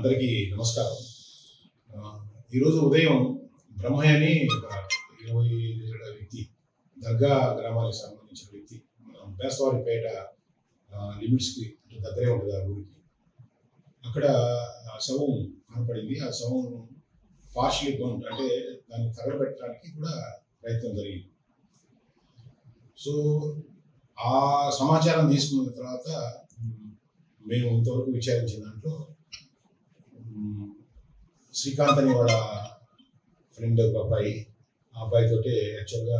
అందరికీ నమస్కారం. ఈరోజు ఉదయం బ్రహ్మయ్య అని ఒక 25 ఏళ్ల వ్యక్తి, దర్గా గ్రామానికి సంబంధించిన వ్యక్తి, బేస్తవారిపేట లిమిట్స్కి దగ్గరే ఉంటుంది ఆ ఊరికి. అక్కడ శవం కనపడింది. ఆ శవం పార్షియలీ బర్న్డ్, అంటే దాన్ని తగలబెట్టడానికి కూడా ప్రయత్నం జరిగింది. సో ఆ సమాచారం తీసుకున్న తర్వాత మేము ఇంతవరకు విచారించిన దాంట్లో శ్రీకాంత్ అని వాళ్ళ ఫ్రెండ్ ఒక అబ్బాయి, ఆ అబ్బాయితోటే యాక్చువల్గా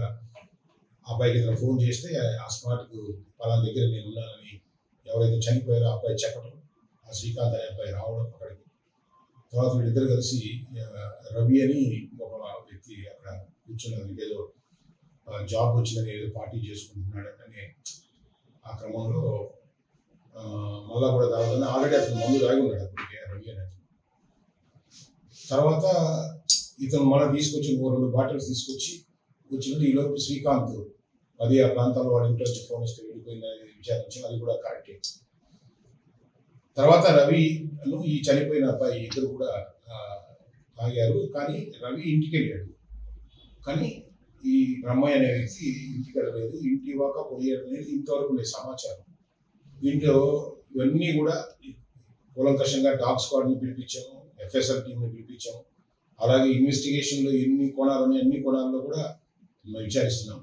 ఆ అబ్బాయికి ఏదైనా ఫోన్ చేస్తే ఆ స్పాట్కు పలానా దగ్గర నేను ఉన్నానని ఎవరైతే చనిపోయారో ఆ అబ్బాయి చెప్పడం, ఆ శ్రీకాంత్ అనే అబ్బాయి రావడం అక్కడికి. తర్వాత వీళ్ళిద్దరు కలిసి రవి అని ఒక వ్యక్తి అక్కడ కూర్చున్నది, ఏదో జాబ్ వచ్చిందని ఏదో పార్టీ చేసుకుంటున్నాడు అని ఆ క్రమంలో మళ్ళా కూడా తాగుతుంది. ఆల్రెడీ అతను మందు తాగి ఉన్నాడు అప్పటికే రవి అనేది. తర్వాత ఇతను మళ్ళీ తీసుకొచ్చి 2 బాటిల్స్ తీసుకొచ్చి కూర్చున్నట్టు ఈలోపు శ్రీకాంత్ అది ఆ ప్రాంతాల్లో వాడి ఇంట్లో వచ్చి ఫోన్ వస్తే వెళ్ళిపోయిందని విచారించాం. అది కూడా కరెక్టే. తర్వాత రవి ఈ చనిపోయిన అబ్బాయి ఇద్దరు కూడా తాగారు. కానీ రవి ఇంటికి వెళ్ళాడు, కానీ ఈ బ్రహ్మయ్య అనే వ్యక్తి ఇంటికి వెళ్ళలేదు. ఇంటి వాక పోయాడు అనేది ఇంతవరకు లేదు సమాచారం. దీంట్లో ఇవన్నీ కూడా కూలంకషంగా డాగ్ స్క్వాడ్ని పిలిపించాము, ఎఫ్ఎస్ఎల్ టీంని పిలిపించాము. అలాగే ఇన్వెస్టిగేషన్లో ఎన్ని కోణాలు ఉన్నాయి అన్ని కోణాల్లో కూడా విచారిస్తున్నాం.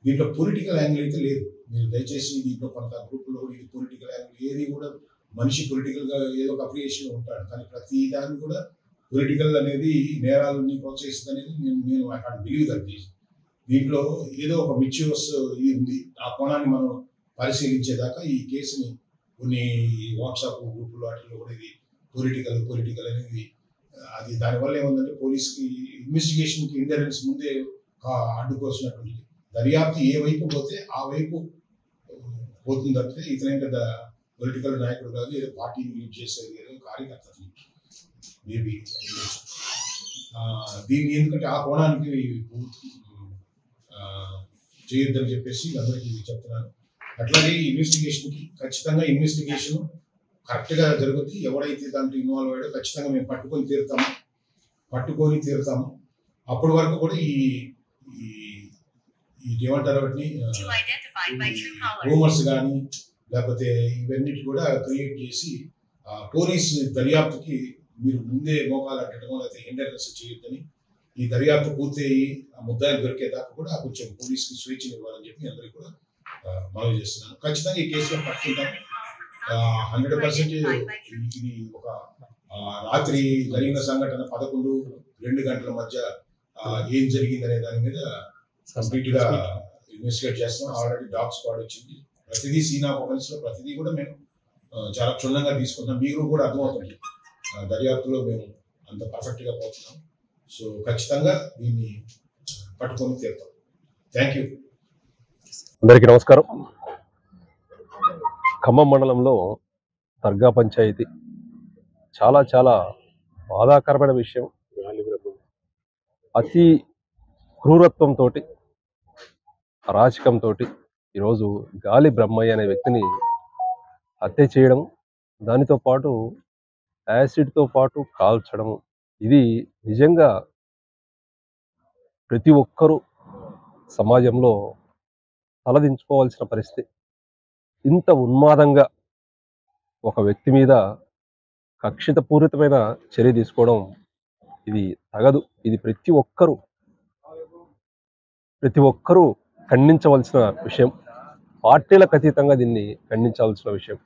దీంట్లో పొలిటికల్ యాంగిల్ అయితే లేదు. మీరు దయచేసి దీంట్లో కొంత గ్రూపులో ఇది పొలిటికల్ యాంగిల్ ఏది కూడా, మనిషి పొలిటికల్గా ఏదో ఒక అప్రియేషన్ ఉంటాడు, కానీ ప్రతి దాన్ని కూడా పొలిటికల్ అనేది నేరాలని ప్రోత్సహిస్తుంది అనేది నేను ఐ కాంట్ బిలీవ్ దట్. దీంట్లో ఏదో ఒక మిచ్యూస్ ఇది ఉంది. ఆ కోణాన్ని మనం పరిశీలించేదాకా ఈ కేసుని కొన్ని వాట్సాప్ గ్రూపుల్లో వాటిల్లో కూడా ఇది పొలిటికల్ అనేది అది దానివల్ల ఏముందంటే పోలీస్కి ఇన్వెస్టిగేషన్కి ఇంటరెన్స్ ముందే అడ్డుకోసినటువంటి దర్యాప్తు ఏ వైపు పోతే ఆ వైపు పోతుంది తప్పితే ఇతనే పెద్ద పొలిటికల్ నాయకుడు కాదు, ఏదో పార్టీని లీడ్ చేసేది ఏదో కార్యకర్త మేబీ. దీన్ని ఎందుకంటే ఆ కోణానికి చేయొద్దని చెప్పేసి అందరికీ చెప్తున్నాను. అట్లాగే ఇన్వెస్టిగేషన్కి ఖచ్చితంగా ఇన్వెస్టిగేషన్ కరెక్ట్గా జరుగుతుంది. ఎవడైతే దాంట్లో ఇన్వాల్వ్ అయ్యాడో ఖచ్చితంగా మేము పట్టుకొని తీరుతాము. అప్పటి వరకు కూడా ఈ ఏమంటారు వాటిని రూమర్స్ కానీ లేకపోతే ఇవన్నిటి కూడా క్రియేట్ చేసి పోలీస్ దర్యాప్తుకి మీరు ముందే మోకాలు అట్టడమో లేకపోతే ఇంటర్నెస్ చేయొద్దని, ఈ దర్యాప్తు పూర్తయి ఆ ముద్దాయిలు దొరికేదాకా కూడా కొంచెం పోలీస్కి స్వేచ్ఛను ఇవ్వాలని చెప్పి అందరికీ కూడా మనవి చేస్తున్నాను. ఖచ్చితంగా ఈ కేసులో పట్టుకుంటాం 100%. ఇది ఒక రాత్రి జరిగిన సంఘటన 11-2 గంటల మధ్య ఏం జరిగిందనే దాని మీద కంప్లీట్గా ఇన్వెస్టిగేట్ చేస్తాం. ఆల్రెడీ డాగ్ స్క్వాడ్ వచ్చింది. ప్రతిదీ సీన్ ఆఫ్ ఆఫెన్స్లో ప్రతిదీ కూడా మేము చాలా క్షుణ్ణంగా తీసుకుంటాం. మీకు కూడా అర్థమవుతుంది దర్యాప్తులో మేము అంత పర్ఫెక్ట్గా పోతున్నాం. సో ఖచ్చితంగా దీన్ని పట్టుకొని తీరుతాం. Thank you. అందరికీ నమస్కారం. ఖమ్మం మండలంలో దర్గా పంచాయతీ చాలా చాలా బాధాకరమైన విషయం. అతి క్రూరత్వంతో అరాచకంతో ఈరోజు గాలి బ్రహ్మయ్య అనే వ్యక్తిని హత్య చేయడం, దానితో పాటు యాసిడ్తో పాటు కాల్చడం, ఇది నిజంగా ప్రతి ఒక్కరూ సమాజంలో తలదించుకోవాల్సిన పరిస్థితి. ఇంత ఉన్మాదంగా ఒక వ్యక్తి మీద కక్షితపూరితమైన చర్య తీసుకోవడం ఇది తగదు. ఇది ప్రతి ఒక్కరూ ఖండించవలసిన విషయం. పార్టీలకు అతీతంగా దీన్ని ఖండించాల్సిన విషయం.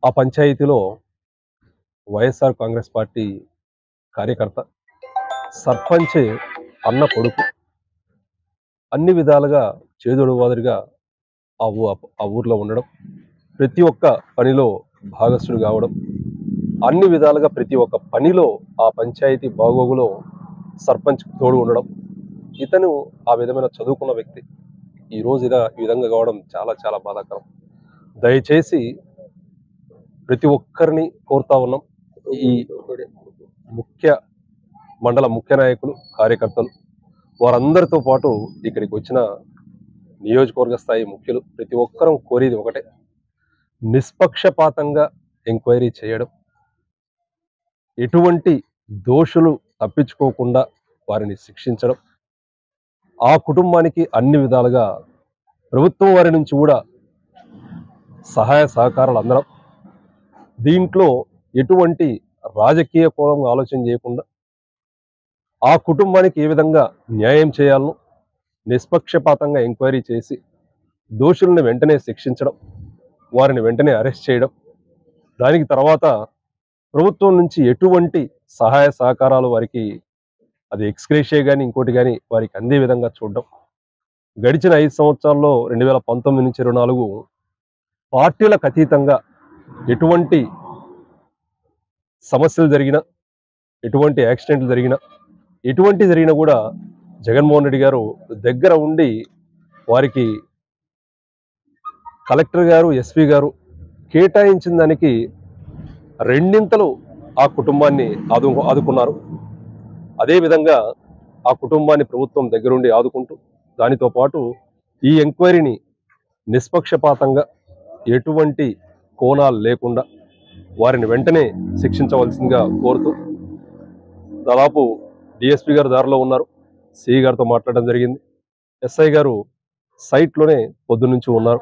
ఆ పంచాయతీలో వైఎస్ఆర్ కాంగ్రెస్ పార్టీ కార్యకర్త, సర్పంచ్ అన్న కొడుకు, అన్ని విధాలుగా చేదోడు వాదుడిగా ఆ ఊర్లో ఉండడం, ప్రతి ఒక్క పనిలో భాగస్థుడు కావడం, అన్ని విధాలుగా ప్రతి ఒక్క పనిలో ఆ పంచాయతీ బాగోగులో సర్పంచ్ తోడు ఉండడం, ఇతను ఆ విధమైన చదువుకున్న వ్యక్తి ఈరోజు ఈ విధంగా కావడం చాలా చాలా బాధాకరం. దయచేసి ప్రతి ఒక్కరిని కోరుతా ఉన్నాం, ఈ మండల ముఖ్య నాయకులు, కార్యకర్తలు, వారందరితో పాటు ఇక్కడికి వచ్చిన నియోజకవర్గ స్థాయి ముఖ్యులు, ప్రతి ఒక్కరూ కోరేది ఒకటే, నిష్పక్షపాతంగా ఎంక్వైరీ చేయడం, ఎటువంటి దోషులు తప్పించుకోకుండా వారిని శిక్షించడం, ఆ కుటుంబానికి అన్ని విధాలుగా ప్రభుత్వం వారి నుంచి కూడా సహాయ సహకారాలు అందడం, దీంట్లో ఎటువంటి రాజకీయ కోణంగా ఆలోచన చేయకుండా ఆ కుటుంబానికి ఏ విధంగా న్యాయం చేయాలనో నిష్పక్షపాతంగా ఎంక్వైరీ చేసి దోషులను వెంటనే శిక్షించడం, వారిని వెంటనే అరెస్ట్ చేయడం, దానికి తర్వాత ప్రభుత్వం నుంచి ఎటువంటి సహాయ సహకారాలు వారికి అది ఎక్స్గ్రేషియా కానీ ఇంకోటి కానీ వారికి అందే విధంగా చూడడం. గడిచిన 5 సంవత్సరాల్లో 2019 నుంచి 24 పార్టీలకు అతీతంగా ఎటువంటి సమస్యలు జరిగినా, ఎటువంటి యాక్సిడెంట్లు జరిగినా, ఎటువంటి జరిగినా కూడా జగన్మోహన్ రెడ్డి గారు దగ్గర ఉండి వారికి కలెక్టర్ గారు, ఎస్పీ గారు కేటాయించిన దానికి రెండింతలు ఆ కుటుంబాన్ని ఆదుకున్నారు. అదేవిధంగా ఆ కుటుంబాన్ని ప్రభుత్వం దగ్గరుండి ఆదుకుంటూ దానితో పాటు ఈ ఎంక్వైరీని నిష్పక్షపాతంగా ఎటువంటి కోణాలు లేకుండా వారిని వెంటనే శిక్షించవలసిందిగా కోరుతూ, దాదాపు డిఎస్పీ గారు దారిలో ఉన్నారు, సిఐ గారితో మాట్లాడడం జరిగింది, ఎస్ఐ గారు సైట్లోనే పొద్దున్నుంచి ఉన్నారు,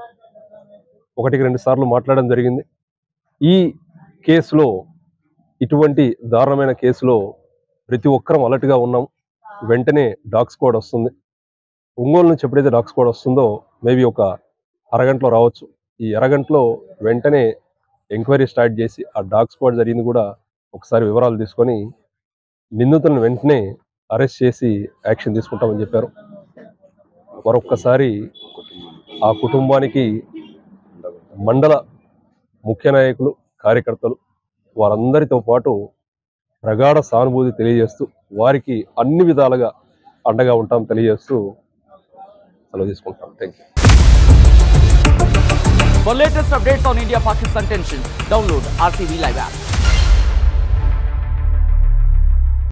1-2 సార్లు మాట్లాడడం జరిగింది. ఈ కేసులో, ఇటువంటి దారుణమైన కేసులో ప్రతి ఒక్కరం అలర్ట్గా ఉన్నాం. వెంటనే డాగ్ స్క్వాడ్ వస్తుంది. ఒంగోలు నుంచి ఎప్పుడైతే డాగ్ స్క్వాడ్ వస్తుందో మేబీ ఒక అరగంటలో రావచ్చు. ఈ అరగంటలో వెంటనే ఎంక్వైరీ స్టార్ట్ చేసి ఆ డాగ్ స్క్వాడ్ జరిగింది కూడా ఒకసారి వివరాలు తీసుకొని నిందితులను వెంటనే అరెస్ట్ చేసి యాక్షన్ తీసుకుంటామని చెప్పారు. మరొక్కసారి ఆ కుటుంబానికి మండల ముఖ్య నాయకులు, కార్యకర్తలు వారందరితో పాటు ప్రగాఢ సానుభూతి తెలియజేస్తూ వారికి అన్ని విధాలుగా అండగా ఉంటాం తెలియజేస్తూ సెలవు తీసుకుంటాం. Thank you. For latest updates on India-Pakistan tensions, download RTV Live app.